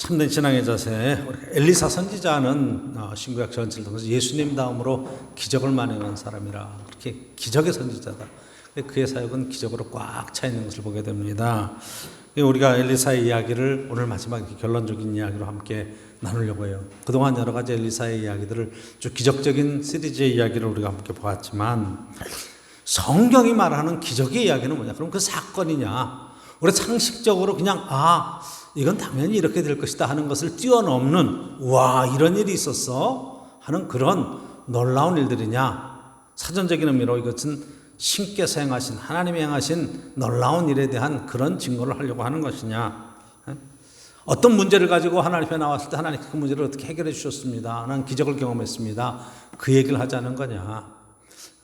참된 신앙의 자세. 엘리사 선지자는 신구약 전체를 통해서 예수님 다음으로 기적을 만행한 사람이라 그렇게 기적의 선지자다. 그의 사역은 기적으로 꽉 차 있는 것을 보게 됩니다. 우리가 엘리사의 이야기를 오늘 마지막 결론적인 이야기로 함께 나누려고 해요. 그동안 여러 가지 엘리사의 이야기들을 쭉 기적적인 시리즈의 이야기를 우리가 함께 보았지만 성경이 말하는 기적의 이야기는 뭐냐? 그럼 그 사건이냐? 우리 상식적으로 그냥 이건 당연히 이렇게 될 것이다 하는 것을 뛰어넘는 와 이런 일이 있었어 하는 그런 놀라운 일들이냐? 사전적인 의미로 이것은 신께서 행하신 하나님이 행하신 놀라운 일에 대한 그런 증거를 하려고 하는 것이냐? 어떤 문제를 가지고 하나님 앞에 나왔을 때 하나님 그 문제를 어떻게 해결해 주셨습니다. 나는 기적을 경험했습니다. 그 얘기를 하자는 거냐?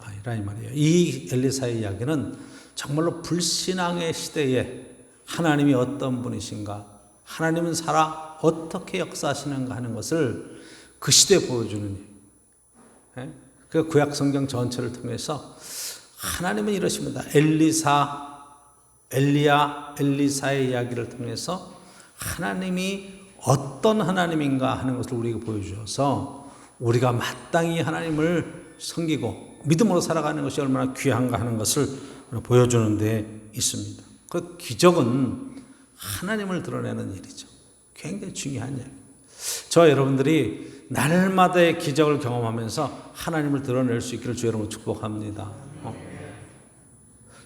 아니라 이 말이에요. 이 엘리사의 이야기는 정말로 불신앙의 시대에 하나님이 어떤 분이신가, 하나님은 살아 어떻게 역사하시는가 하는 것을 그 시대에 보여주는 일이에요. 그 구약 성경 전체를 통해서 하나님은 이러십니다. 엘리사의 이야기를 통해서 하나님이 어떤 하나님인가 하는 것을 우리에게 보여주셔서 우리가 마땅히 하나님을 섬기고 믿음으로 살아가는 것이 얼마나 귀한가 하는 것을 보여주는 데 있습니다. 그 기적은 하나님을 드러내는 일이죠. 굉장히 중요한 일. 저와 여러분들이 날마다의 기적을 경험하면서 하나님을 드러낼 수 있기를 주의 이름으로 축복합니다.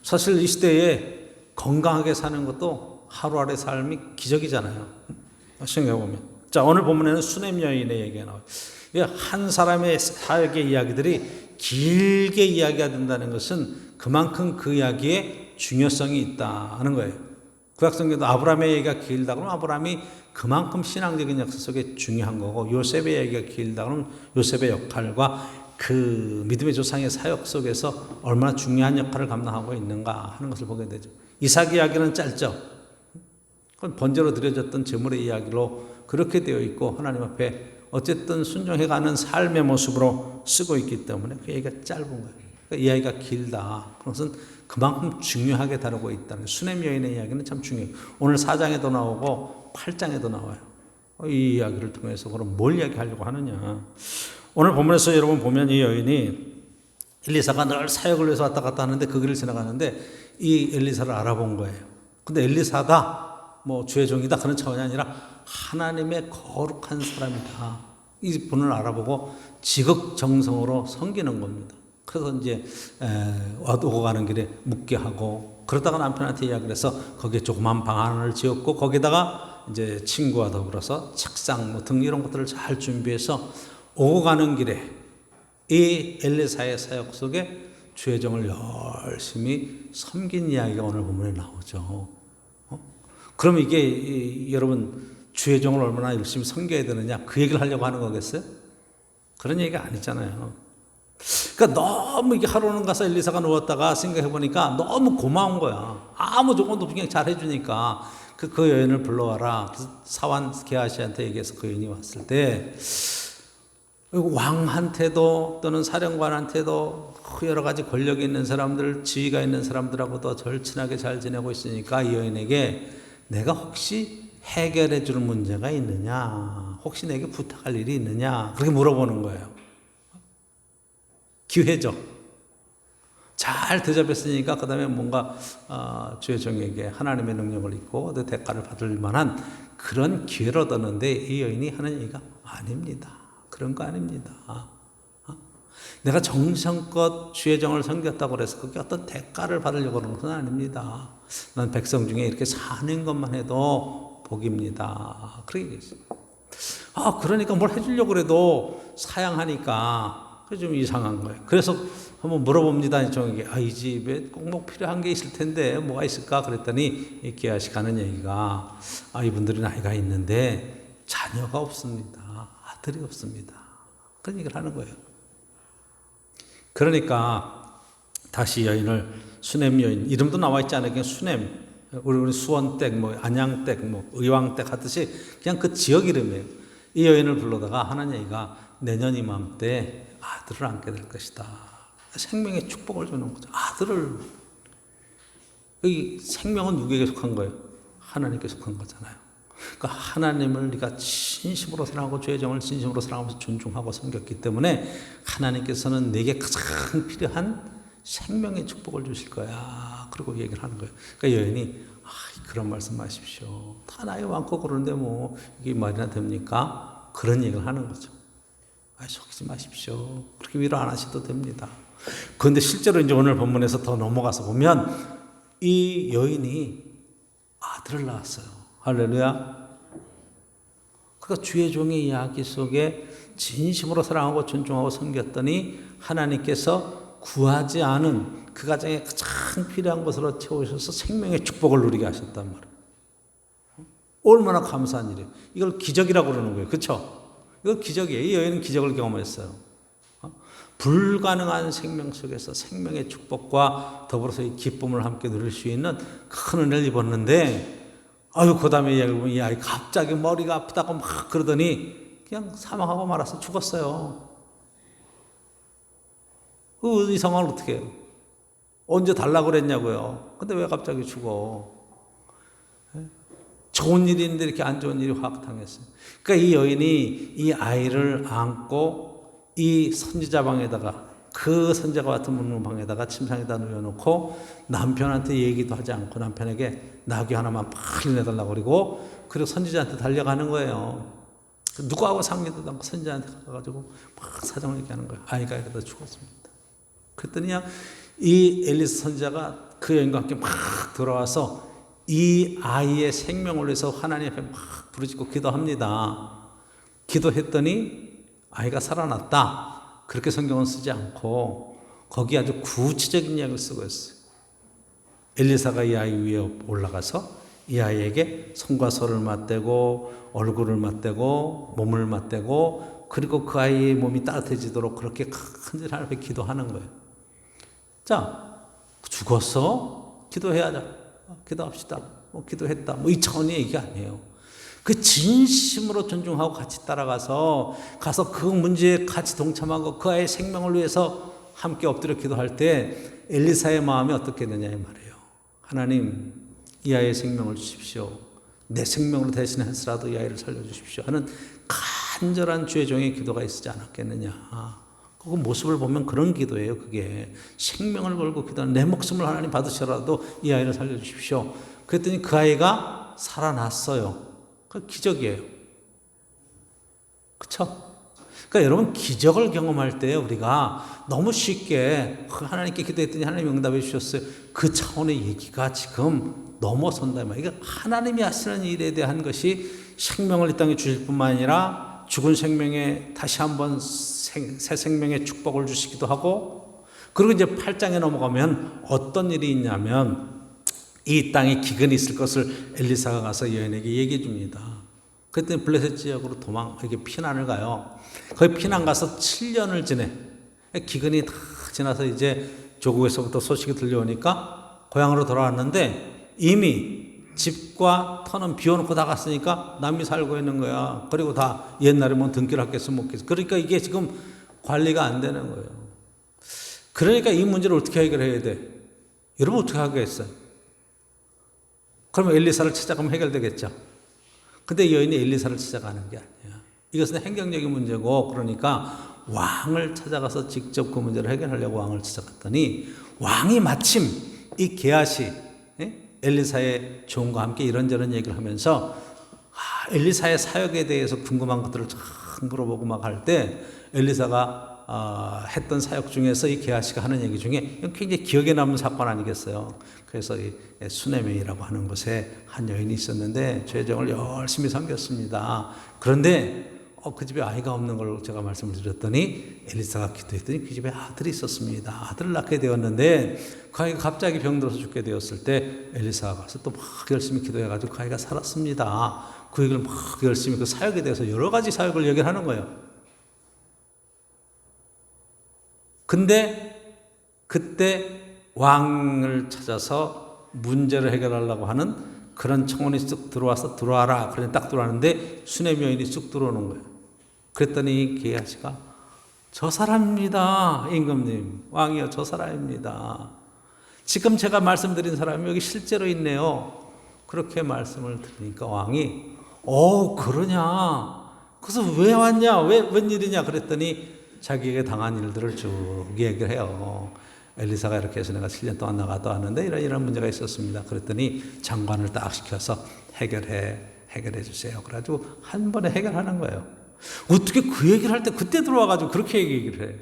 사실 이 시대에 건강하게 사는 것도 하루하루의 삶이 기적이잖아요. 생각해보면. 자, 오늘 본문에는 수넴 여인의 얘기가 나와요. 한 사람의 사역의 이야기들이 길게 이야기가 된다는 것은 그만큼 그 이야기에 중요성이 있다는 거예요. 구약성경도 아브라함의 얘기가 길다 그러면 아브라함이 그만큼 신앙적인 역사 속에 중요한 거고, 요셉의 얘기가 길다 그러면 요셉의 역할과 그 믿음의 조상의 사역 속에서 얼마나 중요한 역할을 감당하고 있는가 하는 것을 보게 되죠. 이삭 이야기는 짧죠. 그건 번제로 드려졌던 제물의 이야기로 그렇게 되어 있고 하나님 앞에 어쨌든 순종해가는 삶의 모습으로 쓰고 있기 때문에 그 얘기가 짧은 거예요. 그러니까 이 이야기가 길다. 그것은 그만큼 중요하게 다루고 있다는 거예요. 수넴 여인의 이야기는 참 중요해요. 오늘 4장에도 나오고 8장에도 나와요. 이 이야기를 통해서 그럼 뭘 이야기하려고 하느냐. 오늘 본문에서 여러분 보면 이 여인이 엘리사가 늘 사역을 위해서 왔다 갔다 하는데 그 길을 지나가는데 이 엘리사를 알아본 거예요. 근데 엘리사가 주의 종이다 그런 차원이 아니라 하나님의 거룩한 사람이다. 이 분을 알아보고 지극정성으로 섬기는 겁니다. 그래서 이제 오고 가는 길에 묵게 하고 그러다가 남편한테 이야기를 해서 거기에 조그만 방 하나를 지었고 거기다가 이제 친구와 더불어서 책상 등 이런 것들을 잘 준비해서 오고 가는 길에 이 엘리사의 사역 속에 주의 종을 열심히 섬긴 이야기가 오늘 본문에 나오죠. 그럼 이게 여러분 주의 종을 얼마나 열심히 섬겨야 되느냐 그 얘기를 하려고 하는 거겠어요? 그런 얘기가 아니잖아요. 그러니까 너무 이게 하루는 가서 엘리사가 누웠다가 생각해 보니까 너무 고마운 거야. 아무 조건도 없이 그냥 잘 해주니까 그 여인을 불러와라. 그래서 사환 게하시한테 얘기해서 그 여인이 왔을 때 왕한테도 또는 사령관한테도 여러 가지 권력이 있는 사람들, 지위가 있는 사람들하고도 절친하게 잘 지내고 있으니까 이 여인에게 내가 혹시 해결해 줄 문제가 있느냐, 혹시 내게 부탁할 일이 있느냐 그렇게 물어보는 거예요. 기회죠. 잘 대접했으니까 그 다음에 뭔가 주의 종에게 하나님의 능력을 입고 그 대가를 받을 만한 그런 기회를 얻었는데 이 여인이 하는 얘기가 아닙니다. 그런 거 아닙니다. 내가 정성껏 주의 종을 섬겼다고 해서 그게 어떤 대가를 받으려고 하는 것은 아닙니다. 난 백성 중에 이렇게 사는 것만 해도 복입니다. 그렇게 얘기했어요. 그러니까 뭘 해주려고 그래도 사양하니까 그게 좀 이상한 거예요. 그래서 한번 물어봅니다. 이 종에게 이 집에 꼭 필요한 게 있을 텐데 뭐가 있을까? 그랬더니 이 게하시 가는 얘기가 이분들이 나이가 있는데 자녀가 없습니다. 아들이 없습니다. 그런 얘기를 하는 거예요. 그러니까 다시 여인을 수넴 여인 이름도 나와 있지 않아요. 그냥 수넴 우리 수원댁 안양댁 의왕댁 하듯이 그냥 그 지역 이름이에요. 이 여인을 불러다가 하나님 얘기가 내년 이맘때 아들을 안게 될 것이다. 생명의 축복을 주는 거죠. 아들을. 여기 생명은 누구에게 속한 거예요? 하나님께 속한 거잖아요. 그러니까 하나님을 네가 진심으로 사랑하고 주의 정을 진심으로 사랑하면서 존중하고 섬겼기 때문에 하나님께서는 내게 가장 필요한 생명의 축복을 주실 거야. 그리고 얘기를 하는 거예요. 그러니까 여인이 그런 말씀하십시오. 다 나이 많고 그러는데 뭐 이게 말이나 됩니까? 그런 얘기를 하는 거죠. 속이지 마십시오. 그렇게 위로 안 하셔도 됩니다. 그런데 실제로 이제 오늘 본문에서 더 넘어가서 보면 이 여인이 아들을 낳았어요. 할렐루야. 그러니까 주의 종의 이야기 속에 진심으로 사랑하고 존중하고 섬겼더니 하나님께서 구하지 않은 그 가정에 가장 필요한 것으로 채우셔서 생명의 축복을 누리게 하셨단 말이에요. 얼마나 감사한 일이에요. 이걸 기적이라고 그러는 거예요. 그렇죠? 이거 기적이에요. 이 여인은 기적을 경험했어요. 불가능한 생명 속에서 생명의 축복과 더불어서 이 기쁨을 함께 누릴 수 있는 큰 은혜를 입었는데 그 다음에 이야기를 보면 이 아이 갑자기 머리가 아프다고 막 그러더니 그냥 사망하고 말아서 죽었어요. 이 상황을 어떻게 해요? 언제 달라고 그랬냐고요. 근데 왜 갑자기 죽어? 좋은 일인데 이렇게 안 좋은 일이 확 당했어요. 그러니까 이 여인이 이 아이를 안고 이 선지자 방에다가 그 선지자가 같은 묻는 방에다가 침상에다 누워놓고 남편한테 얘기도 하지 않고 남편에게 나귀 하나만 빨리 내달라고 그리고 선지자한테 달려가는 거예요. 누구하고 상의도 않고 선지자한테 가가지고 막 사정을 얘기하는 거예요. 아이가 그러다 죽었습니다. 그랬더니 이 엘리사 선지자가 그 여인과 함께 막 돌아와서 이 아이의 생명을 위해서 하나님 앞에 막 부르짖고 기도합니다. 기도했더니 아이가 살아났다. 그렇게 성경은 쓰지 않고 거기 아주 구체적인 이야기를 쓰고 있어요. 엘리사가 이 아이 위에 올라가서 이 아이에게 손과 손을 맞대고 얼굴을 맞대고 몸을 맞대고 그리고 그 아이의 몸이 따뜻해지도록 그렇게 큰절 하나님 앞에 기도하는 거예요. 자, 죽었어? 기도해야죠. 기도합시다. 기도했다. 이 차원의 얘기가 아니에요. 그 진심으로 존중하고 같이 따라가서 가서 그 문제에 같이 동참하고 그 아이의 생명을 위해서 함께 엎드려 기도할 때 엘리사의 마음이 어떻게 되냐 이 말이에요. 하나님, 이 아이의 생명을 주십시오. 내 생명으로 대신해서라도 이 아이를 살려주십시오 하는 간절한 주의 종의 기도가 있지 않았겠느냐. 그 모습을 보면 그런 기도예요. 그게 생명을 걸고 기도하는 내 목숨을 하나님 받으셔라도 이 아이를 살려주십시오. 그랬더니 그 아이가 살아났어요. 그 기적이에요. 그렇죠? 그러니까 여러분 기적을 경험할 때 우리가 너무 쉽게 하나님께 기도했더니 하나님이 응답해 주셨어요. 그 차원의 얘기가 지금 넘어선다. 이게 하나님이 하시는 일에 대한 것이 생명을 이 땅에 주실 뿐만 아니라 죽은 생명에 다시 한번 새 생명의 축복을 주시기도 하고 그리고 이제 8장에 넘어가면 어떤 일이 있냐면 이 땅에 기근이 있을 것을 엘리사가 가서 여인에게 얘기해 줍니다. 그랬더니 블레셋 지역으로 이렇게 피난을 가요. 거기 피난 가서 7년을 지내. 기근이 다 지나서 이제 조국에서부터 소식이 들려오니까 고향으로 돌아왔는데 이미 집과 터는 비워놓고 다 갔으니까 남이 살고 있는 거야. 그리고 다 옛날에 뭐 등기를 했겠어 못겠어. 그러니까 이게 지금 관리가 안 되는 거예요. 그러니까 이 문제를 어떻게 해결해야 돼? 여러분 어떻게 하겠어요? 그러면 엘리사를 찾아가면 해결되겠죠. 근데 여인이 엘리사를 찾아가는 게 아니야. 이것은 행정적인 문제고 그러니까 왕을 찾아가서 직접 그 문제를 해결하려고 왕을 찾아갔더니 왕이 마침 이 게하시 엘리사의 종과 함께 이런저런 얘기를 하면서 엘리사의 사역에 대해서 궁금한 것들을 쫙 물어보고 막 할 때 엘리사가 했던 사역 중에서 이 게하시가 하는 얘기 중에 굉장히 기억에 남는 사건 아니겠어요. 그래서 이 수네명이라고 하는 곳에 한 여인이 있었는데 죄정을 열심히 섬겼습니다. 그런데 그 집에 아이가 없는 걸 제가 말씀을 드렸더니 엘리사가 기도했더니 그 집에 아들이 있었습니다. 아들을 낳게 되었는데 그 아이가 갑자기 병들어서 죽게 되었을 때 엘리사가 가서 또 막 열심히 기도해가지고 그 아이가 살았습니다. 그 얘기를 막 열심히 그 사역에 대해서 여러 가지 사역을 얘기를 하는 거예요. 근데 그때 왕을 찾아서 문제를 해결하려고 하는 그런 청혼이 쑥 들어와라. 그래 딱 들어왔는데 수넴 여인이 쑥 들어오는 거예요. 그랬더니 게하시가 저 사람입니다. 임금님, 왕이요 저 사람입니다. 지금 제가 말씀드린 사람이 여기 실제로 있네요. 그렇게 말씀을 드리니까 왕이 그러냐? 그래서 왜 왔냐? 웬일이냐? 그랬더니 자기에게 당한 일들을 쭉 얘기를 해요. 엘리사가 이렇게 해서 내가 7년 동안 나가도 왔는데 이런 문제가 있었습니다. 그랬더니 장관을 딱 시켜서 해결해 주세요. 그래가지고 한 번에 해결하는 거예요. 어떻게 그 얘기를 할 때 그때 들어와가지고 그렇게 얘기를 해.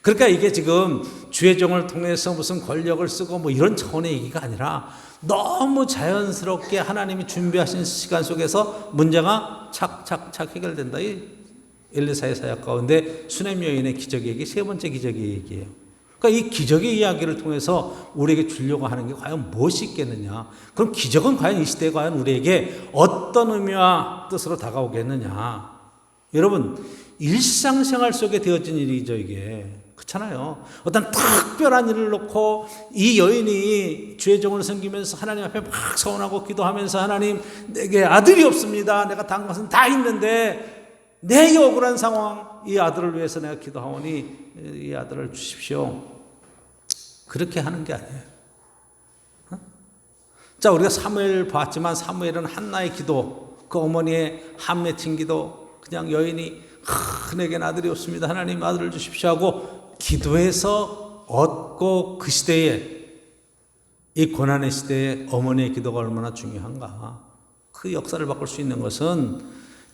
그러니까 이게 지금 주의 종을 통해서 무슨 권력을 쓰고 뭐 이런 차원의 얘기가 아니라 너무 자연스럽게 하나님이 준비하신 시간 속에서 문제가 착착착 해결된다. 이 엘리사의 사역 가운데 수넴 여인의 기적의 얘기, 세 번째 기적의 얘기예요. 그러니까 이 기적의 이야기를 통해서 우리에게 주려고 하는 게 과연 무엇이 있겠느냐? 그럼 기적은 과연 이 시대에 과연 우리에게 어떤 의미와 뜻으로 다가오겠느냐? 여러분, 일상생활 속에 되어진 일이죠, 이게. 그렇잖아요. 어떤 특별한 일을 놓고 이 여인이 주의 종을 섬기면서 하나님 앞에 막 서원하고 기도하면서 하나님, 내게 아들이 없습니다. 내가 단 것은 다 있는데 내 억울한 상황, 이 아들을 위해서 내가 기도하오니 이 아들을 주십시오. 그렇게 하는 게 아니에요. 자, 우리가 사무엘 봤지만 사무엘은 한나의 기도, 그 어머니의 한 맺힌 기도, 그냥 여인이 내겐 아들이 없습니다. 하나님 아들을 주십시오 하고 기도해서 얻고 그 시대에, 이 고난의 시대에 어머니의 기도가 얼마나 중요한가. 그 역사를 바꿀 수 있는 것은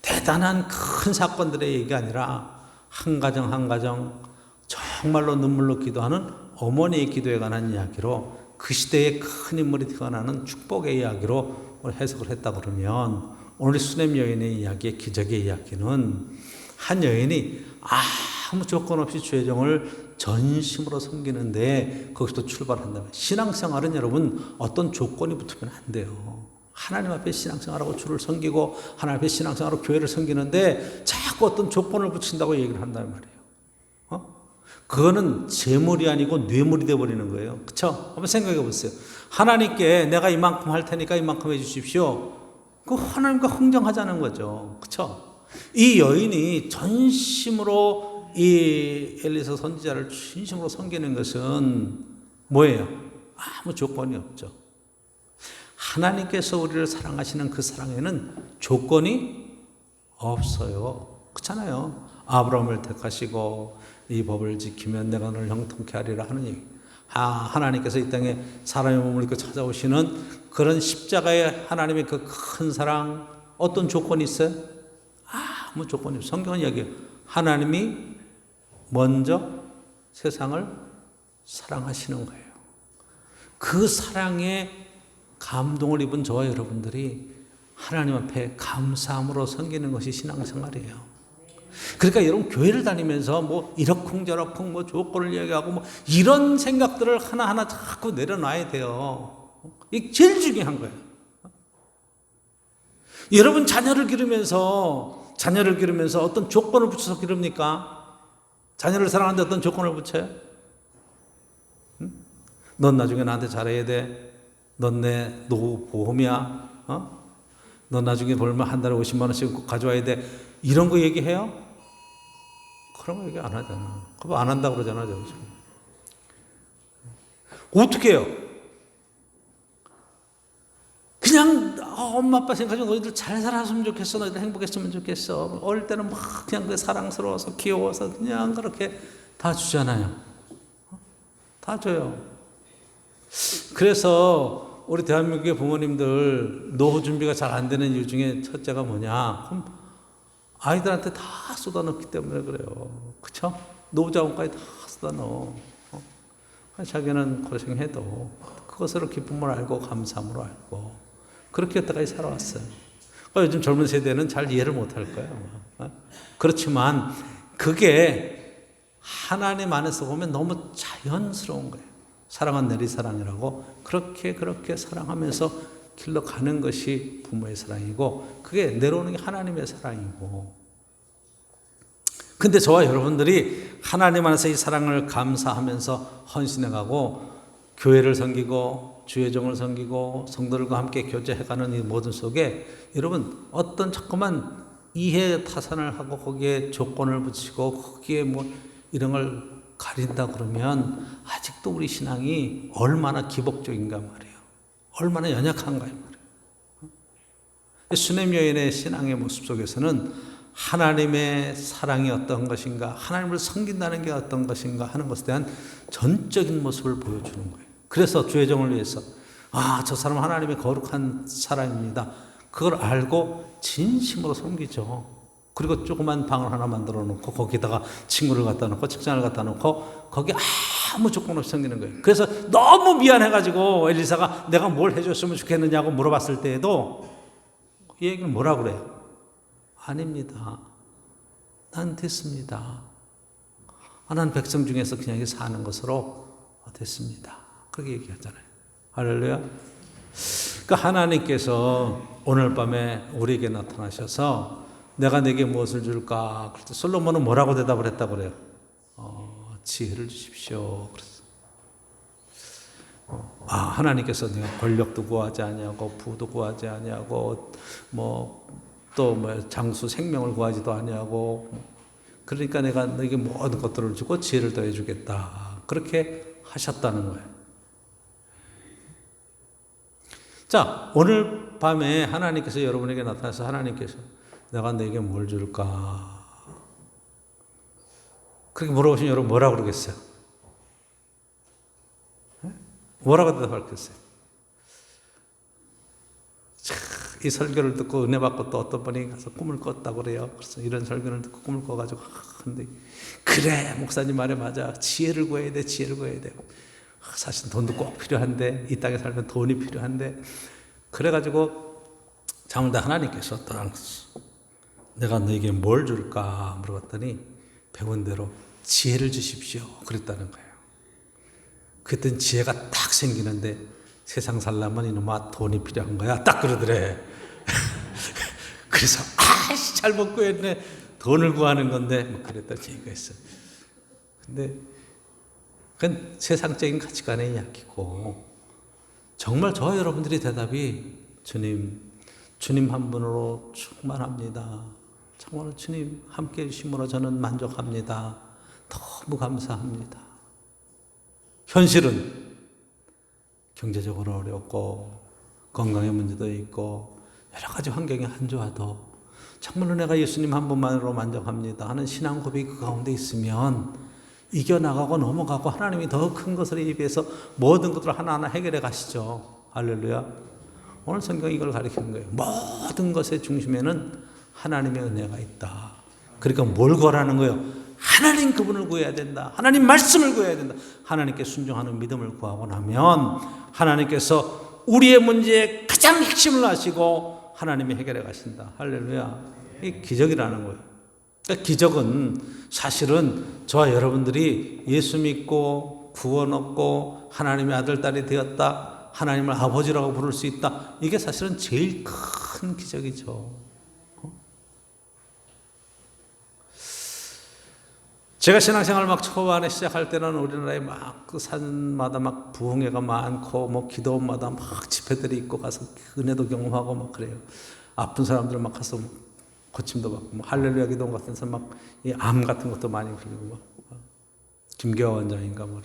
대단한 큰 사건들의 얘기가 아니라 한 가정 한 가정 정말로 눈물로 기도하는 어머니의 기도에 관한 이야기로, 그 시대에 큰 인물이 태어나는 축복의 이야기로 해석을 했다 그러면, 오늘 수넴 여인의 이야기의 기적의 이야기는 한 여인이 아무 조건 없이 주의 종을 전심으로 섬기는데 거기서 출발한다. 신앙생활은 여러분 어떤 조건이 붙으면 안 돼요. 하나님 앞에 신앙생활하고 주를 섬기고 하나님 앞에 신앙생활하고 교회를 섬기는데 자꾸 어떤 조건을 붙인다고 얘기를 한단 말이에요. 그거는 재물이 아니고 뇌물이 되어버리는 거예요. 그렇죠? 한번 생각해 보세요. 하나님께 내가 이만큼 할 테니까 이만큼 해 주십시오. 그 하나님과 흥정하자는 거죠. 그렇죠? 이 여인이 전심으로 이 엘리사 선지자를 진심으로 섬기는 것은 뭐예요? 아무 조건이 없죠. 하나님께서 우리를 사랑하시는 그 사랑에는 조건이 없어요. 그렇잖아요. 아브라함을 택하시고 이 법을 지키면 내가 너를 형통케 하리라 하는 얘기. 하나님께서 이 땅에 사람의 몸을 입고 찾아오시는 그런 십자가의 하나님의 그 큰 사랑, 어떤 조건이 있어요? 아무 조건이 없어요. 성경은 이야기해요. 하나님이 먼저 세상을 사랑하시는 거예요. 그 사랑에 감동을 입은 저와 여러분들이 하나님 앞에 감사함으로 섬기는 것이 신앙생활이에요. 그러니까 여러분 교회를 다니면서 뭐 이러쿵저러쿵 뭐 조건을 얘기하고 뭐 이런 생각들을 하나하나 자꾸 내려놔야 돼요. 이게 제일 중요한 거예요. 여러분 자녀를 기르면서 어떤 조건을 붙여서 기릅니까? 자녀를 사랑하는데 어떤 조건을 붙여요? 넌 나중에 나한테 잘해야 돼. 넌 내 노후 보험이야. 넌 나중에 벌면 한 달에 50만 원씩 꼭 가져와야 돼. 이런 거 얘기해요? 그런 거 얘기 안 하잖아. 그거 안 한다고 그러잖아, 지금. 어떻게 해요? 그냥 엄마 아빠 생각하면 너희들 잘 살았으면 좋겠어. 너희들 행복했으면 좋겠어. 어릴 때는 막 그냥 그 사랑스러워서 귀여워서 그냥 그렇게 다 주잖아요. 다 줘요. 그래서 우리 대한민국의 부모님들 노후 준비가 잘 안 되는 이유 중에 첫째가 뭐냐? 그럼 아이들한테 다 쏟아넣기 때문에 그래요. 그쵸? 노후자원까지 다 쏟아넣어. 자기는 고생해도 그것으로 기쁨을 알고 감사함으로 알고 그렇게 여태까지 살아왔어요. 요즘 젊은 세대는 잘 이해를 못할 거예요. 그렇지만 그게 하나님 안에서 보면 너무 자연스러운 거예요. 사랑은 내리사랑이라고 그렇게 사랑하면서 길러가는 것이 부모의 사랑이고 그게 내려오는 게 하나님의 사랑이고. 근데 저와 여러분들이 하나님 안에서 이 사랑을 감사하면서 헌신해가고 교회를 섬기고 주의 종을 섬기고 성도들과 함께 교제해가는 이 모든 속에 여러분 어떤 자꾸만 이해 타산을 하고 거기에 조건을 붙이고 거기에 뭐 이런 걸 가린다 그러면 아직도 우리 신앙이 얼마나 기복적인가 말이에요. 얼마나 연약한가 말이에요. 수냄 여인의 신앙의 모습 속에서는 하나님의 사랑이 어떤 것인가, 하나님을 섬긴다는 게 어떤 것인가 하는 것에 대한 전적인 모습을 보여주는 거예요. 그래서 주의 종을 위해서 저 사람은 하나님의 거룩한 사람입니다. 그걸 알고 진심으로 섬기죠. 그리고 조그만 방을 하나 만들어 놓고 거기다가 친구를 갖다 놓고 책장을 갖다 놓고 거기 아무 조건 없이 섬기는 거예요. 그래서 너무 미안해가지고 엘리사가 내가 뭘 해줬으면 좋겠느냐고 물어봤을 때에도 이 얘기는 뭐라 그래요? 아닙니다. 난 됐습니다. 난 백성 중에서 그냥 사는 것으로 됐습니다. 그렇게 얘기하잖아요. 할렐루야. 그러니까 하나님께서 오늘 밤에 우리에게 나타나셔서 내가 내게 무엇을 줄까? 그럴 때 솔로몬은 뭐라고 대답을 했다고 그래요? 지혜를 주십시오. 그랬어. 하나님께서 내가 권력도 구하지 아니하고 부도 구하지 아니하고 장수 생명을 구하지도 아니하고 그러니까 내가 너에게 모든 것들을 주고 지혜를 더해 주겠다. 그렇게 하셨다는 거예요. 자, 오늘 밤에 하나님께서 여러분에게 나타나서 하나님께서 내가 너에게 뭘 줄까? 그렇게 물어보시면 여러분 뭐라고 그러겠어요? 뭐라고 대답하겠어요? 이 설교를 듣고 은혜 받고 또 어떤 분이 가서 꿈을 꿨다고 그래요. 그래서 이런 설교를 듣고 꿈을 꿔가지고 근데 그래 목사님 말에 맞아. 지혜를 구해야 돼. 지혜를 구해야 돼. 사실 돈도 꼭 필요한데 이 땅에 살면 돈이 필요한데 그래가지고 장다 하나님께서 내가 너에게 뭘 줄까 물어봤더니 배운 대로 지혜를 주십시오. 그랬다는 거예요. 그랬더니 지혜가 딱 생기는데 세상 살려면 이놈아 돈이 필요한 거야. 딱 그러더래. 그래서 잘못 구했네. 돈을 구하는 건데 그랬더니 얘기가 있어요. 근데 그건 세상적인 가치관의 이야기고 정말 저와 여러분들이 대답이 주님 한 분으로 충만합니다. 정말 주님 함께 해주심으로 저는 만족합니다. 너무 감사합니다. 현실은 경제적으로 어렵고 건강의 문제도 있고 여러 가지 환경이 안 좋아도 정말로 내가 예수님 한 분만으로 만족합니다 하는 신앙 고백이 그 가운데 있으면 이겨나가고 넘어가고 하나님이 더 큰 것을 입에서 모든 것들을 하나하나 해결해 가시죠. 할렐루야. 오늘 성경이 이걸 가르치는 거예요. 모든 것의 중심에는 하나님의 은혜가 있다. 그러니까 뭘 구하라는 거예요? 하나님 그분을 구해야 된다. 하나님 말씀을 구해야 된다. 하나님께 순종하는 믿음을 구하고 나면 하나님께서 우리의 문제에 가장 핵심을 아시고 하나님이 해결해 가신다. 할렐루야. 이게 기적이라는 거예요. 그러니까 기적은 사실은 저와 여러분들이 예수 믿고 구원 얻고 하나님의 아들, 딸이 되었다. 하나님을 아버지라고 부를 수 있다. 이게 사실은 제일 큰 기적이죠. 제가 신앙생활 막 초반에 시작할 때는 우리나라에 막 그 산마다 막 부흥회가 많고 기도원마다 막 집회들이 있고 가서 은혜도 경험하고 막 그래요. 아픈 사람들 막 가서 고침도 받고 할렐루야 기도원 같은 데서 막 이 암 같은 것도 많이 흘리고 김계화 원장인가 막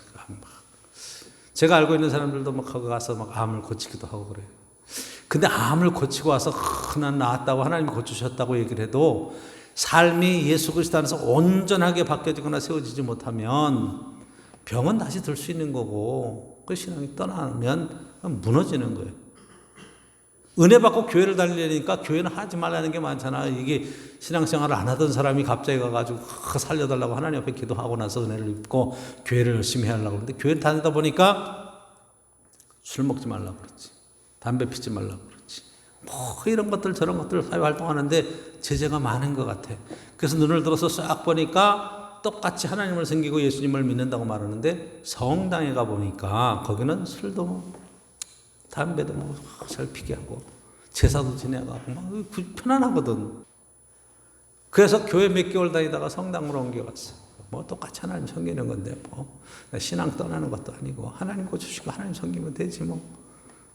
제가 알고 있는 사람들도 막 거기 가서 막 암을 고치기도 하고 그래요. 근데 암을 고치고 와서 난 나았다고 하나님이 고치셨다고 얘기를 해도 삶이 예수 그리스도 안에서 온전하게 바뀌어지거나 세워지지 못하면 병은 다시 들 수 있는 거고 그 신앙이 떠나면 무너지는 거예요. 은혜 받고 교회를 다니려니까 교회는 하지 말라는 게 많잖아. 이게 신앙생활을 안 하던 사람이 갑자기 가가지고 살려달라고 하나님 앞에 기도하고 나서 은혜를 입고 교회를 열심히 하려고 그러는데 교회를 다니다 보니까 술 먹지 말라고 그러지. 담배 피지 말라고 그러지. 이런 것들 저런 것들 사회 활동하는데 제재가 많은 것 같아. 그래서 눈을 들어서 싹 보니까 똑같이 하나님을 섬기고 예수님을 믿는다고 말하는데 성당에 가보니까 거기는 술도 담배도 잘 피게 하고 제사도 지내가고 막 편안하거든. 그래서 교회 몇 개월 다니다가 성당으로 옮겨갔어. 똑같이 하나님 섬기는 건데 신앙 떠나는 것도 아니고 하나님 고쳐주시고 하나님 섬기면 되지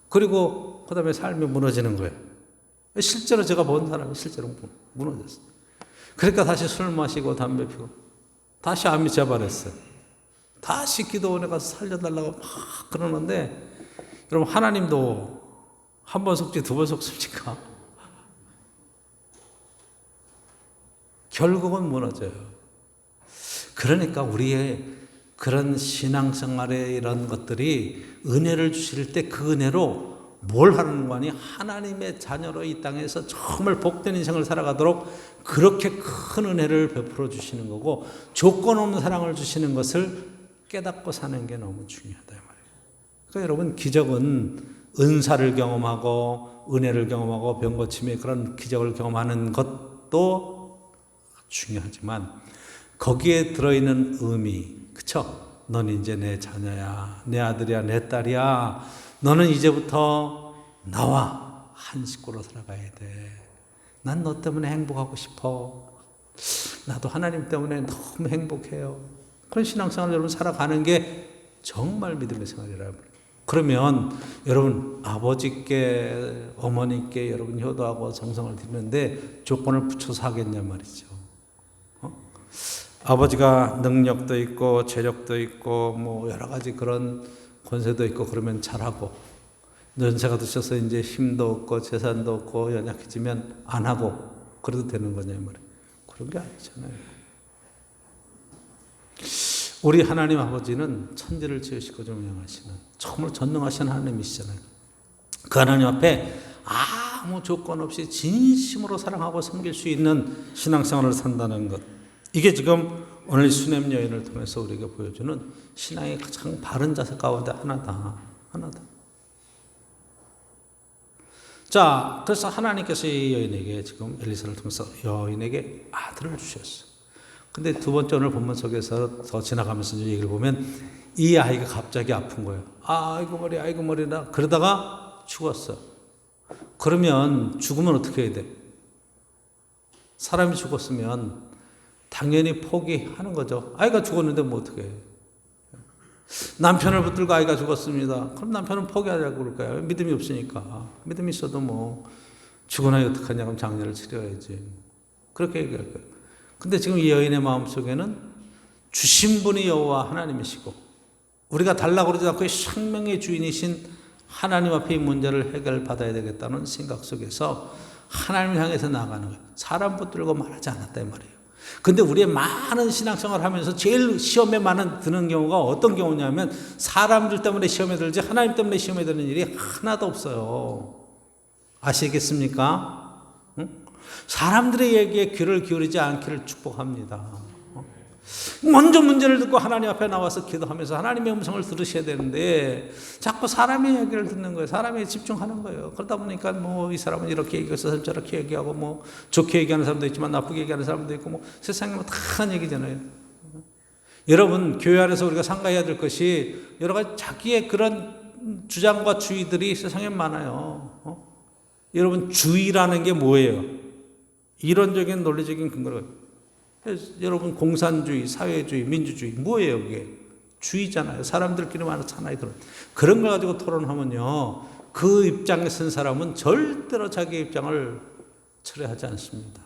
그리고 그 다음에 삶이 무너지는 거예요. 실제로 제가 본 사람이 실제로 무너졌어요. 그러니까 다시 술 마시고 담배 피고 다시 암이 재발했어요. 다시 기도원에 가서 살려달라고 막 그러는데 여러분 하나님도 한 번 속지 두 번 속습니까? 결국은 무너져요. 그러니까 우리의 그런 신앙생활의 이런 것들이 은혜를 주실 때 그 은혜로 뭘 하는 거니? 하나님의 자녀로 이 땅에서 정말 복된 인생을 살아가도록 그렇게 큰 은혜를 베풀어 주시는 거고, 조건 없는 사랑을 주시는 것을 깨닫고 사는 게 너무 중요하다 말이에요. 그러니까 여러분, 기적은 은사를 경험하고 은혜를 경험하고 병고침의 그런 기적을 경험하는 것도 중요하지만 거기에 들어있는 의미, 그쵸? 넌 이제 내 자녀야, 내 아들이야, 내 딸이야. 너는 이제부터 나와 한 식구로 살아가야 돼. 난 너 때문에 행복하고 싶어. 나도 하나님 때문에 너무 행복해요. 그런 신앙생활을 여러분 살아가는 게 정말 믿음의 생활이라고. 그러면 여러분, 아버지께 어머니께 여러분 효도하고 정성을 드리는데 조건을 붙여서 하겠냐 말이죠. 아버지가 능력도 있고 재력도 있고 뭐 여러 가지 그런 권세도 있고 그러면 잘하고, 연세가 드셔서 이제 힘도 없고 재산도 없고 연약해지면 안 하고 그래도 되는 거냐 말이에요. 그런 게 아니잖아요. 우리 하나님 아버지는 천지를 지으시고 운영하시는 정말 전능하신 하나님이시잖아요. 그 하나님 앞에 아무 조건 없이 진심으로 사랑하고 섬길 수 있는 신앙생활을 산다는 것, 이게 지금 오늘 수냄 여인을 통해서 우리에게 보여주는 신앙의 가장 바른 자세 가운데 하나다. 자, 그래서 하나님께서 이 여인에게 지금 엘리사를 통해서 여인에게 아들을 주셨어요. 근데 두 번째 오늘 본문 속에서 더 지나가면서 얘기를 보면 이 아이가 갑자기 아픈 거예요. 아이고 머리나. 그러다가 죽었어. 그러면 죽으면 어떻게 해야 돼? 사람이 죽었으면 당연히 포기하는 거죠. 아이가 죽었는데 뭐 어떻게 해? 남편을 붙들고 아이가 죽었습니다. 그럼 남편은 포기하자고 그럴 거야. 믿음이 없으니까. 믿음이 있어도 뭐 죽은 아이 어떡하냐, 그럼 장례를 치러야지. 그렇게 얘기할 거예요. 근데 지금 이 여인의 마음속에는 주신 분이 여호와 하나님이시고 우리가 달라고 그러지 않고 생명의 주인이신 하나님 앞에 이 문제를 해결받아야 되겠다는 생각 속에서 하나님을 향해서 나아가는 거예요. 사람 붙들고 말하지 않았다 이 말이에요. 근데 우리의 많은 신앙생활을 하면서 제일 시험에 많은 드는 경우가 어떤 경우냐면 사람들 때문에 시험에 들지 하나님 때문에 시험에 드는 일이 하나도 없어요. 아시겠습니까? 응? 사람들의 얘기에 귀를 기울이지 않기를 축복합니다. 먼저 문제를 듣고 하나님 앞에 나와서 기도하면서 하나님의 음성을 들으셔야 되는데 자꾸 사람의 얘기를 듣는 거예요. 사람에 집중하는 거예요. 그러다 보니까 뭐 이 사람은 이렇게 얘기해서 저렇게 얘기하고 뭐 좋게 얘기하는 사람도 있지만 나쁘게 얘기하는 사람도 있고 뭐 세상에 뭐 다한 얘기잖아요. 여러분, 교회 안에서 우리가 삼가해야 될 것이 여러 가지 자기의 그런 주장과 주의들이 세상에 많아요. 여러분, 주의라는 게 뭐예요? 이론적인 논리적인 근거로 여러분, 공산주의, 사회주의, 민주주의 뭐예요? 그게 주의잖아요. 사람들끼리 많잖아요. 그런 걸 가지고 토론하면요, 그 입장에 선 사람은 절대로 자기 입장을 철회하지 않습니다.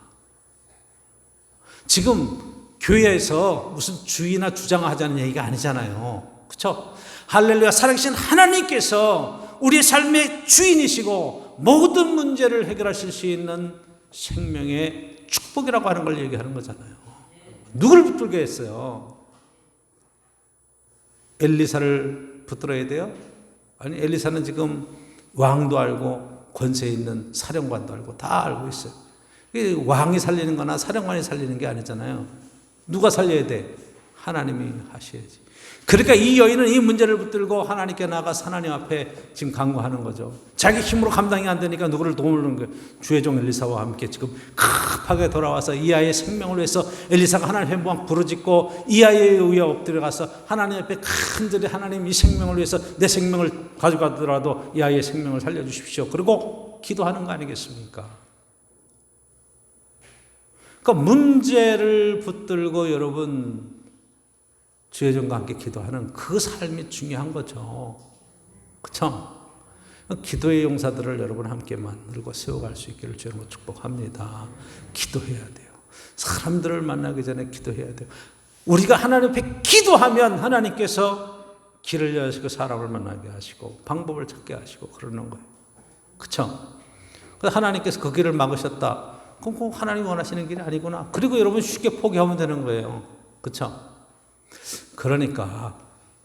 지금 교회에서 무슨 주의나 주장하자는 얘기가 아니잖아요. 그렇죠? 할렐루야, 살아계신 하나님께서 우리의 삶의 주인이시고 모든 문제를 해결하실 수 있는 생명의 축복이라고 하는 걸 얘기하는 거잖아요. 누굴 붙들게 했어요? 엘리사를 붙들어야 돼요? 아니, 엘리사는 지금 왕도 알고 권세 있는 사령관도 알고 다 알고 있어요. 왕이 살리는 거나 사령관이 살리는 게 아니잖아요. 누가 살려야 돼? 하나님이 하셔야지. 그러니까 이 여인은 이 문제를 붙들고 하나님께 나아가서 하나님 앞에 지금 간구하는 거죠. 자기 힘으로 감당이 안 되니까 누구를 도우는 거예요. 주의 종 엘리사와 함께 지금 급하게 돌아와서 이 아이의 생명을 위해서 엘리사가 하나님 앞에 막 부르짖고 이 아이에 의해 엎드려가서 하나님 앞에 간절히 하나님 이 생명을 위해서 내 생명을 가져가더라도 이 아이의 생명을 살려주십시오. 그리고 기도하는 거 아니겠습니까? 그러니까 문제를 붙들고 여러분 주의 종과 함께 기도하는 그 삶이 중요한 거죠. 그렇죠? 기도의 용사들을 여러분 함께 만들고 세워갈 수 있기를 주님으로 축복합니다. 기도해야 돼요. 사람들을 만나기 전에 기도해야 돼요. 우리가 하나님 앞에 기도하면 하나님께서 길을 여시고 사람을 만나게 하시고 방법을 찾게 하시고 그러는 거예요. 그렇죠? 하나님께서 그 길을 막으셨다. 그럼 꼭 하나님이 원하시는 길이 아니구나. 그리고 여러분 쉽게 포기하면 되는 거예요. 그렇죠? 그러니까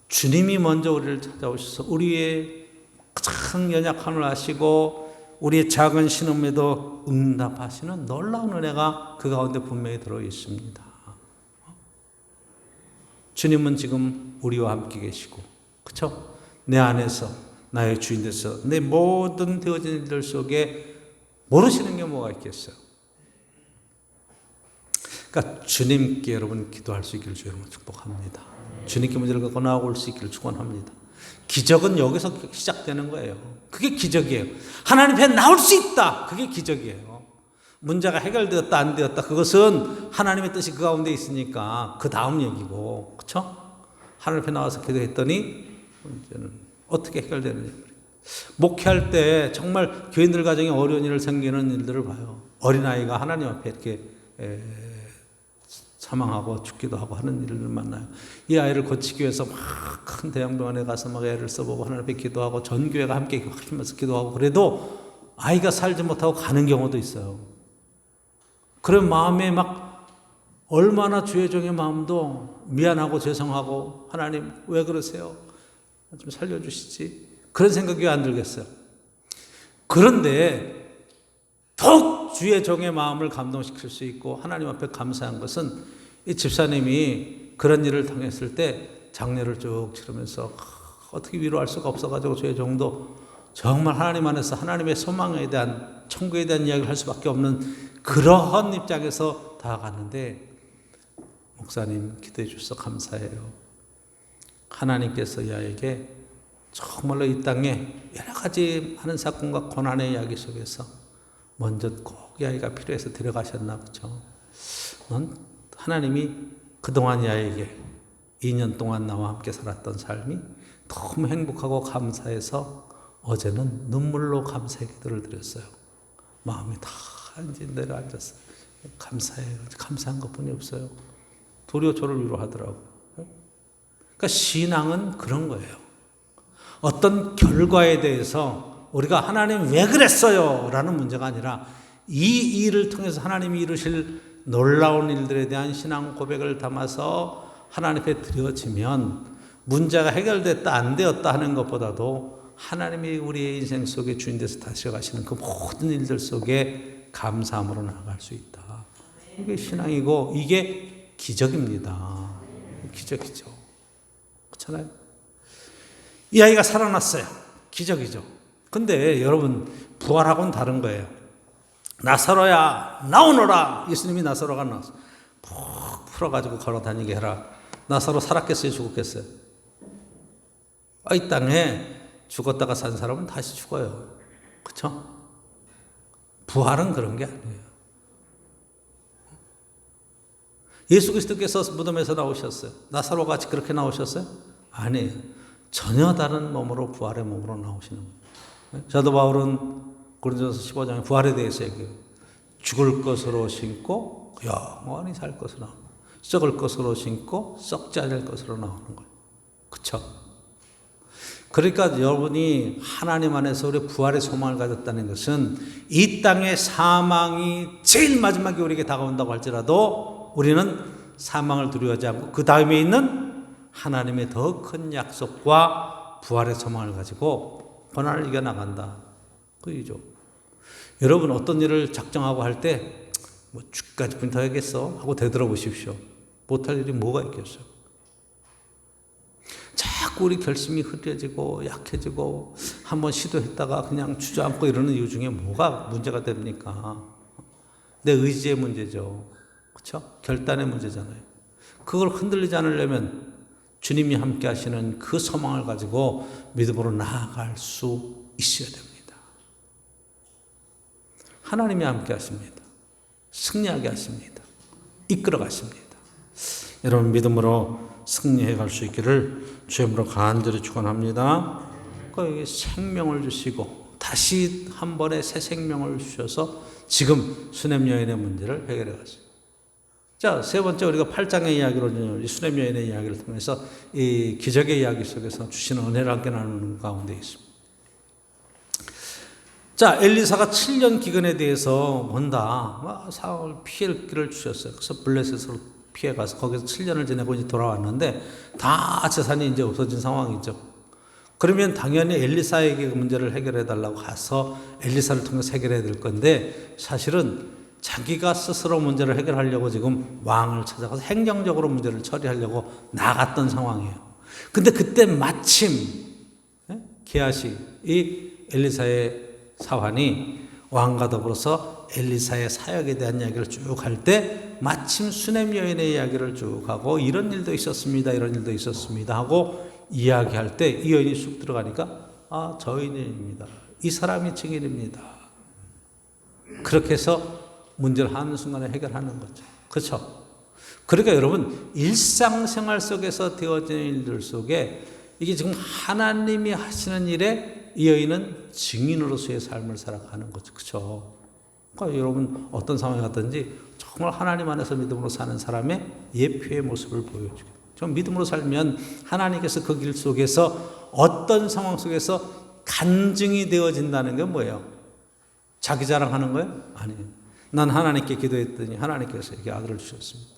주님이 먼저 우리를 찾아오셔서 우리의 가장 연약함을 아시고 우리의 작은 신음에도 응답하시는 놀라운 은혜가 그 가운데 분명히 들어 있습니다. 주님은 지금 우리와 함께 계시고, 그렇죠? 내 안에서 나의 주인 돼서 내 모든 되어진 일들 속에 모르시는 게 뭐가 있겠어요? 그러니까 주님께 여러분 기도할 수 있기를 주 여러분 축복합니다. 주님께 문제를 갖고 나아올 수 있기를 축원합니다. 기적은 여기서 시작되는 거예요. 그게 기적이에요. 하나님 앞에 나올 수 있다. 그게 기적이에요. 문제가 해결되었다 안 되었다 그것은 하나님의 뜻이 그 가운데 있으니까 그 다음 얘기고, 그렇죠? 하나님 앞에 나와서 기도했더니 문제는 어떻게 해결되느냐. 목회할 때 정말 교인들 가정에 어려운 일을 생기는 일들을 봐요. 어린아이가 하나님 앞에 이렇게 사망하고 죽기도 하고 하는 일을 만나요. 이 아이를 고치기 위해서 막 큰 대형병원에 가서 막 애를 써보고 하나님 앞에 기도하고 전교회가 함께 하시면서 기도하고 그래도 아이가 살지 못하고 가는 경우도 있어요. 그런 마음에 막 얼마나 주의 종의 마음도 미안하고 죄송하고 하나님 왜 그러세요? 좀 살려주시지. 그런 생각이 왜 안 들겠어요? 그런데 더욱 주의 종의 마음을 감동시킬 수 있고 하나님 앞에 감사한 것은 이 집사님이 그런 일을 당했을 때 장례를 쭉 치르면서 어떻게 위로할 수가 없어가지고 주의 종도 정말 하나님 안에서 하나님의 소망에 대한 천국에 대한 이야기를 할 수밖에 없는 그러한 입장에서 다가갔는데 목사님 기도해 주셔서 감사해요. 하나님께서 이 아이에게 정말로 이 땅에 여러 가지 많은 사건과 고난의 이야기 속에서 먼저 꼭 이 아이가 필요해서 데려가셨나 보죠. 넌 하나님이 그동안 이 아이에게 2년 동안 나와 함께 살았던 삶이 너무 행복하고 감사해서 어제는 눈물로 감사의 기도를 드렸어요. 마음이 다 이제 내려앉았어요. 감사해요. 감사한 것뿐이 없어요. 도리어 저를 위로하더라고요. 그러니까 신앙은 그런 거예요. 어떤 결과에 대해서 우리가 하나님 왜 그랬어요? 라는 문제가 아니라 이 일을 통해서 하나님이 이루실 놀라운 일들에 대한 신앙 고백을 담아서 하나님 앞에 드려지면 문제가 해결됐다 안 되었다 하는 것보다도 하나님이 우리의 인생 속에 주인 돼서 다스려가시는 그 모든 일들 속에 감사함으로 나아갈 수 있다. 이게 신앙이고 이게 기적입니다. 기적이죠. 그렇잖아요. 이 아이가 살아났어요. 기적이죠. 근데 여러분 부활하고는 다른 거예요. 나사로야 나오너라. 예수님이 나사로가 나왔어. 푹 풀어가지고 걸어다니게 해라. 나사로 살았겠어요? 죽었겠어요? 이 땅에 죽었다가 산 사람은 다시 죽어요. 그렇죠? 부활은 그런 게 아니에요. 예수 그리스도께서 무덤에서 나오셨어요. 나사로가 같이 그렇게 나오셨어요? 아니에요. 전혀 다른 몸으로 부활의 몸으로 나오시는 거예요. 사도 바울은 고린도서 15장에 부활에 대해서 얘기해요. 죽을 것으로 신고 영원히 살 것으로 나오는 거예요. 썩을 것으로 신고 썩지 않을 것으로 나오는 거예요. 그렇죠? 그러니까 여러분이 하나님 안에서 우리 부활의 소망을 가졌다는 것은 이 땅의 사망이 제일 마지막에 우리에게 다가온다고 할지라도 우리는 사망을 두려워하지 않고 그 다음에 있는 하나님의 더 큰 약속과 부활의 소망을 가지고 고난을 이겨나간다. 그이죠. 여러분 어떤 일을 작정하고 할 때 뭐 죽까지 더 해야겠어 하고 되돌아보십시오. 못할 일이 뭐가 있겠어요. 자꾸 우리 결심이 흐려지고 약해지고 한번 시도했다가 그냥 주저앉고 이러는 이유 중에 뭐가 문제가 됩니까? 내 의지의 문제죠. 그렇죠? 결단의 문제잖아요. 그걸 흔들리지 않으려면 주님이 함께 하시는 그 소망을 가지고 믿음으로 나아갈 수 있어야 됩니다. 하나님이 함께 하십니다. 승리하게 하십니다. 이끌어 가십니다. 여러분 믿음으로 승리해 갈 수 있기를 주님으로 간절히 축원합니다. 여기 생명을 주시고 다시 한 번에 새 생명을 주셔서 지금 수냄 여인의 문제를 해결해 갔어요. 자, 세 번째 우리가 8장의 이야기로 수냄 여인의 이야기를 통해서 이 기적의 이야기 속에서 주시는 은혜를 함께 나누는 가운데 있습니다. 자, 엘리사가 7년 기근에 대해서 뭔가 상황을 피할 길을 주셨어요. 그래서 블레셋으로 피해가서 거기서 7년을 지내고 이제 돌아왔는데 다 재산이 이제 없어진 상황이죠. 그러면 당연히 엘리사에게 그 문제를 해결해 달라고 가서 엘리사를 통해서 해결해야 될 건데 사실은 자기가 스스로 문제를 해결하려고 지금 왕을 찾아가서 행정적으로 문제를 처리하려고 나갔던 상황이에요. 근데 그때 마침 게하시 이 엘리사의 사환이 왕과 더불어서 엘리사의 사역에 대한 이야기를 쭉 할 때 마침 수넴 여인의 이야기를 쭉 하고 이런 일도 있었습니다. 이런 일도 있었습니다 하고 이야기할 때 이 여인이 쑥 들어가니까 저 여인입니다. 이 사람이 증인입니다. 그렇게 해서 문제를 한순간에 해결하는 거죠. 그렇죠? 그러니까 여러분 일상생활 속에서 되어지는 일들 속에 이게 지금 하나님이 하시는 일에 이 여인은 증인으로서의 삶을 살아가는 거죠. 그렇죠? 그러니까 여러분 어떤 상황이 갔든지 정말 하나님 안에서 믿음으로 사는 사람의 예표의 모습을 보여주고 좀 믿음으로 살면 하나님께서 그 길 속에서 어떤 상황 속에서 간증이 되어진다는 게 뭐예요? 자기 자랑하는 거예요? 아니에요. 난 하나님께 기도했더니 하나님께서 이렇게 아들을 주셨습니다.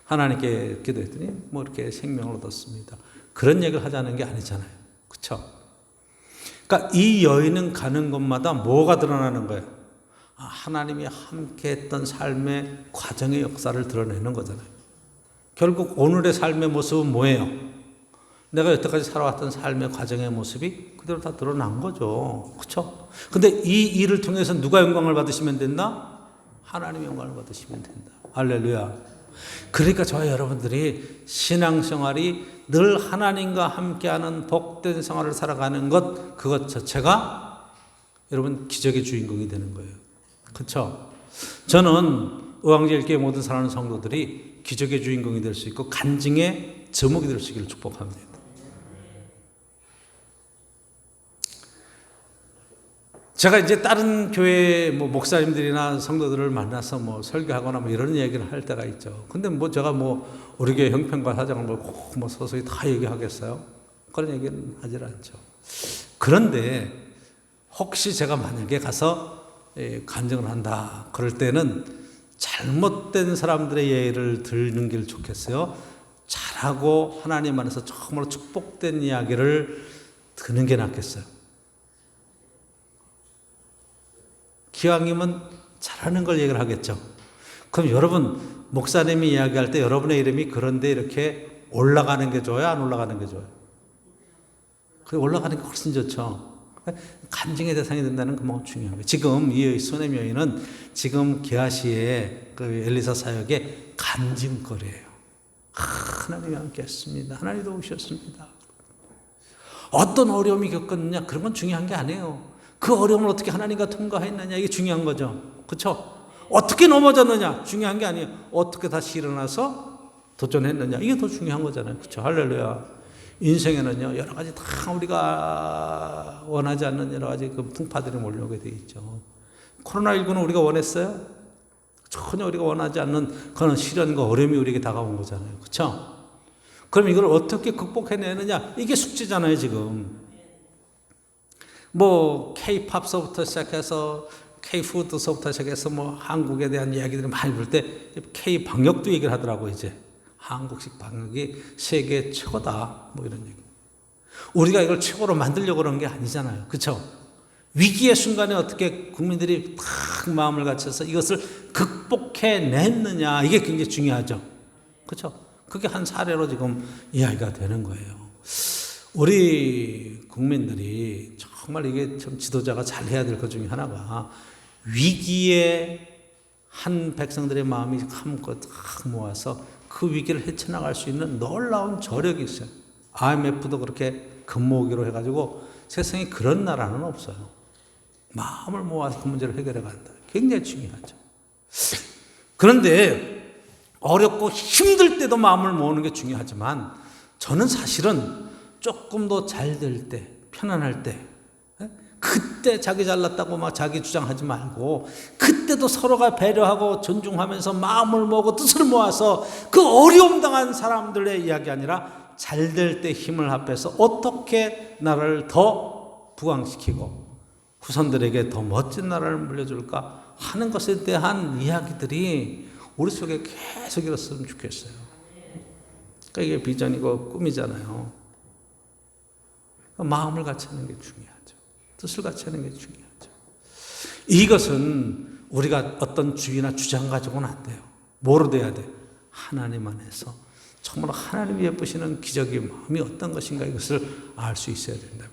하나님께 기도했더니 뭐 이렇게 생명을 얻었습니다. 그런 얘기를 하자는 게 아니잖아요. 그렇죠? 그러니까 이 여인은 가는 곳마다 뭐가 드러나는 거예요? 하나님이 함께 했던 삶의 과정의 역사를 드러내는 거잖아요. 결국 오늘의 삶의 모습은 뭐예요? 내가 여태까지 살아왔던 삶의 과정의 모습이 그대로 다 드러난 거죠. 그렇죠? 근데 이 일을 통해서 누가 영광을 받으시면 된다? 하나님의 영광을 받으시면 된다. 할렐루야. 그러니까 저와 여러분들이 신앙생활이 늘 하나님과 함께하는 복된 생활을 살아가는 것, 그것 자체가 여러분 기적의 주인공이 되는 거예요. 그렇죠? 저는 의왕제일교회 모든 사랑하는 성도들이 기적의 주인공이 될 수 있고 간증의 제목이 될 수 있기를 축복합니다. 제가 이제 다른 교회 목사님들이나 성도들을 만나서 설교하거나 이런 얘기를 할 때가 있죠. 근데 제가 우리 교회 형편과 사정을 꼭 서서히 다 얘기하겠어요? 그런 얘기는 하질 않죠. 그런데 혹시 제가 만약에 가서 간증을 한다. 그럴 때는 잘못된 사람들의 예를 듣는 게 좋겠어요? 잘하고 하나님 안에서 정말로 축복된 이야기를 듣는 게 낫겠어요? 기왕이면 잘하는 걸 얘기를 하겠죠. 그럼 여러분 목사님이 이야기할 때 여러분의 이름이 그런데 이렇게 올라가는 게 좋아요? 안 올라가는 게 좋아요? 그 올라가는 게 훨씬 좋죠. 간증의 대상이 된다는 그만큼 중요한 거예요. 지금 이 수넴 여인은 지금 게하시의 그 엘리사 사역의 간증거리예요. 하나님이 함께 했습니다. 하나님이 도우셨습니다. 어떤 어려움이 겪었느냐 그런 건 중요한 게 아니에요. 그 어려움을 어떻게 하나님과 통과했느냐 이게 중요한 거죠. 그렇죠? 어떻게 넘어졌느냐 중요한 게 아니에요. 어떻게 다시 일어나서 도전했느냐 이게 더 중요한 거잖아요. 그렇죠? 할렐루야. 인생에는요 여러 가지 다 우리가 원하지 않는 여러 가지 그 풍파들이 몰려오게 돼 있죠. 코로나19는 우리가 원했어요? 전혀 우리가 원하지 않는 그런 시련과 어려움이 우리에게 다가온 거잖아요. 그렇죠? 그럼 이걸 어떻게 극복해내느냐 이게 숙제잖아요. 지금 K-팝서부터 시작해서 K-푸드서부터 시작해서 한국에 대한 이야기들이 많이 볼 때 K-방역도 얘기를 하더라고요. 이제 한국식 방역이 세계 최고다 이런 얘기. 우리가 이걸 최고로 만들려고 그런 게 아니잖아요. 그렇죠? 위기의 순간에 어떻게 국민들이 딱 마음을 갖춰서 이것을 극복해냈느냐 이게 굉장히 중요하죠. 그렇죠? 그게 한 사례로 지금 이야기가 되는 거예요. 우리 국민들이 정말 이게 참 지도자가 잘 해야 될 것 중에 하나가 위기에 한 백성들의 마음이 한껏 딱 모아서 그 위기를 헤쳐나갈 수 있는 놀라운 저력이 있어요. IMF도 그렇게 금모으기로 해가지고 세상에 그런 나라는 없어요. 마음을 모아서 그 문제를 해결해 간다. 굉장히 중요하죠. 그런데 어렵고 힘들 때도 마음을 모으는 게 중요하지만 저는 사실은 조금 더 잘 될 때, 편안할 때, 그때 자기 잘났다고 자기 주장하지 말고 그때도 서로가 배려하고 존중하면서 마음을 모으고 뜻을 모아서 그 어려움 당한 사람들의 이야기 아니라 잘 될 때 힘을 합해서 어떻게 나라를 더 부강시키고 후손들에게 더 멋진 나라를 물려줄까 하는 것에 대한 이야기들이 우리 속에 계속 일었으면 좋겠어요. 그러니까 이게 비전이고 꿈이잖아요. 마음을 같이 하는 게 중요하죠. 뜻을 같이 하는 게 중요하죠. 이것은 우리가 어떤 주의나 주장 가지고는 안 돼요. 뭐로 돼야 돼? 하나님 안에서 정말 하나님이 예쁘시는 기적의 마음이 어떤 것인가 이것을 알 수 있어야 된다.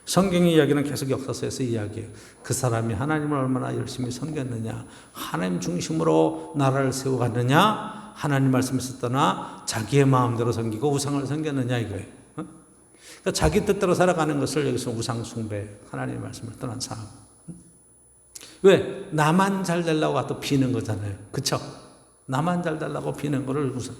성경의 이야기는 계속 역사서에서 이야기해요. 그 사람이 하나님을 얼마나 열심히 섬겼느냐, 하나님 중심으로 나라를 세워갔느냐, 하나님 말씀에서 떠나 자기의 마음대로 섬기고 우상을 섬겼느냐 이거예요. 그러니까 자기 뜻대로 살아가는 것을 여기서 우상 숭배, 하나님의 말씀을 떠난 삶. 왜? 나만 잘 되려고 갖다 비는 거잖아요. 그쵸? 나만 잘 되려고 비는 거를 우선.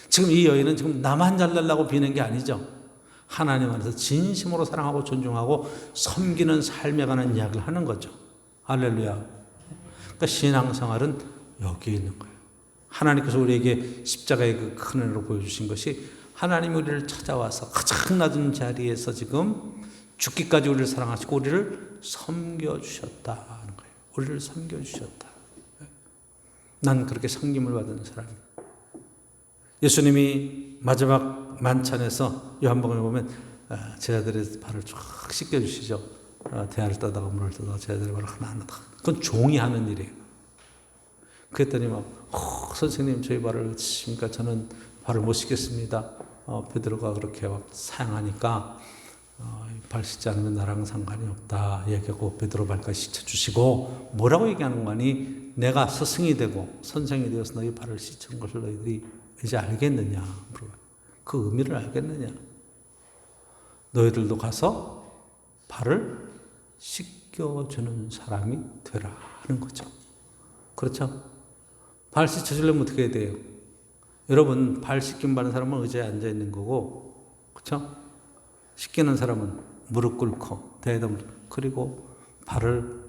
지금 이 여인은 지금 나만 잘 되려고 비는 게 아니죠. 하나님 안에서 진심으로 사랑하고 존중하고 섬기는 삶에 관한 이야기를 하는 거죠. 할렐루야. 그러니까 신앙생활은 여기에 있는 거예요. 하나님께서 우리에게 십자가의 그 큰 은혜로 보여주신 것이 하나님이 우리를 찾아와서 가장 낮은 자리에서 지금 죽기까지 우리를 사랑하시고 우리를 섬겨주셨다는 거예요. 우리를 섬겨주셨다. 난 그렇게 섬김을 받은 사람이에요. 예수님이 마지막 만찬에서 요한복음에 보면 제자들의 발을 쫙 씻겨주시죠. 대야를 떠다가 물을 떠다가 제자들의 발을 하나하나 다. 그건 종이 하는 일이에요. 그랬더니 막 선생님 저희 발을 씻습니까? 저는 발을 못 씻겠습니다. 베드로가 그렇게 막 사양하니까 발 씻지 않으면 나랑 상관이 없다 얘기하고 베드로 발까지 씻어주시고 뭐라고 얘기하는 거니? 내가 스승이 되고 선생이 되어서 너희 발을 씻은 것을 너희들이 이제 알겠느냐? 그 의미를 알겠느냐? 너희들도 가서 발을 씻겨주는 사람이 되라 하는 거죠. 그렇죠? 발 씻어주려면 어떻게 해야 돼요? 여러분 발 씻김 받는 사람은 의자에 앉아있는 거고, 그렇죠? 씻기는 사람은 무릎 꿇고 대에다 그리고 발을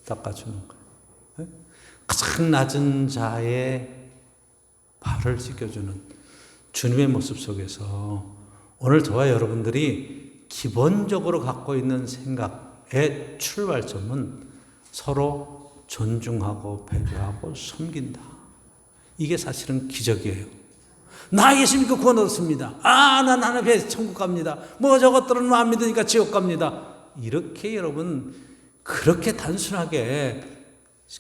닦아주는 거예요. 가장 낮은 자의 발을 씻겨주는 주님의 모습 속에서 오늘 저와 여러분들이 기본적으로 갖고 있는 생각의 출발점은 서로 존중하고 배려하고 섬긴다. 이게 사실은 기적이에요. 나 예수 믿고 구원 얻었습니다. 난 하나님의 천국 갑니다. 뭐 저것들은 안 믿으니까 지옥 갑니다. 이렇게 여러분 그렇게 단순하게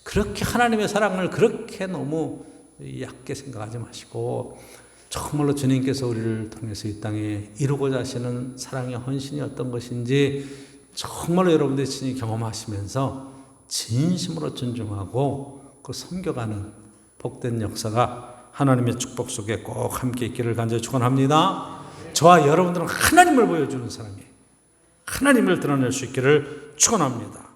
그렇게 하나님의 사랑을 그렇게 너무 얕게 생각하지 마시고 정말로 주님께서 우리를 통해서 이 땅에 이루고자 하시는 사랑의 헌신이 어떤 것인지 정말로 여러분들이 친히 경험하시면서 진심으로 존중하고 그 섬겨가는 복된 역사가 하나님의 축복 속에 꼭 함께 있기를 간절히 축원합니다. 저와 여러분들은 하나님을 보여주는 사람이에요. 하나님을 드러낼 수 있기를 축원합니다.